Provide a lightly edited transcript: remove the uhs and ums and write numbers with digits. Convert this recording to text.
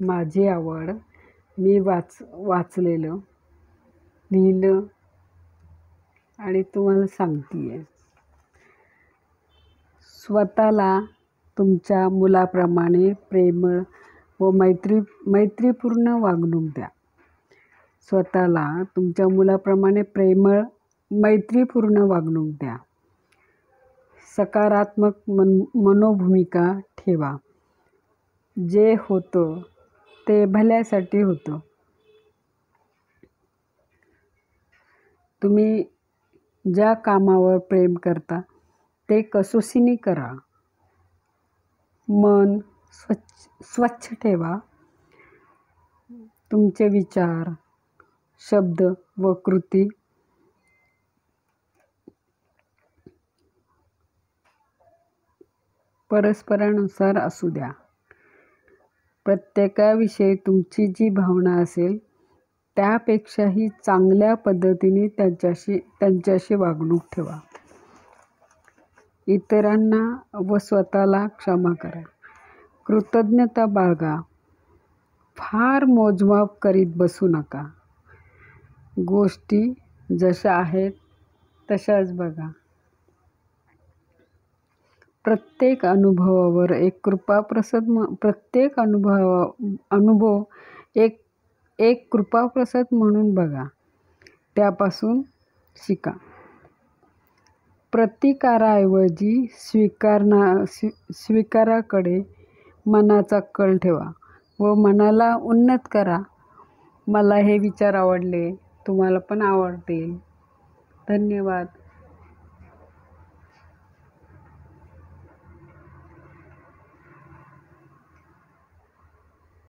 माझी आवड, मी वाचलेलं, लिहिलं आणि तुम्हाला सांगते आहे. स्वतःला तुमच्या मुलाप्रमाणे प्रेमळ व मैत्रीपूर्ण वागणूक द्या. स्वतःला तुमच्या मुलाप्रमाणे प्रेमळ, मैत्रीपूर्ण वागणूक द्या. सकारात्मक मनोभूमिका ठेवा. जे होतं ते भल्यासाठी होतं. तुम्ही ज्या कामावर प्रेम करता ते कसोशीने करा. मन स्वच्छ ठेवा. तुमचे विचार, शब्द व कृती परस्परानुसार असू द्या. प्रत्येकाविषयी तुमची जी भावना असेल त्यापेक्षाही चांगल्या पद्धतीने त्यांच्याशी वागणूक ठेवा. इतरांना व स्वतःला क्षमा करा. कृतज्ञता बाळगा. फार मोजमाप करीत बसू नका. गोष्टी जशा आहेत तशाच बघा. प्रत्येक अनुभव एक कृपाप्रसाद म्हणून बघा. त्यापासून शिका. प्रतिकाराऐवजी स्वीकाराकडे मनाचा कल ठेवा व मनाला उन्नत करा. मला हे विचार आवडले, तुम्हाला पण आवडतील. धन्यवाद.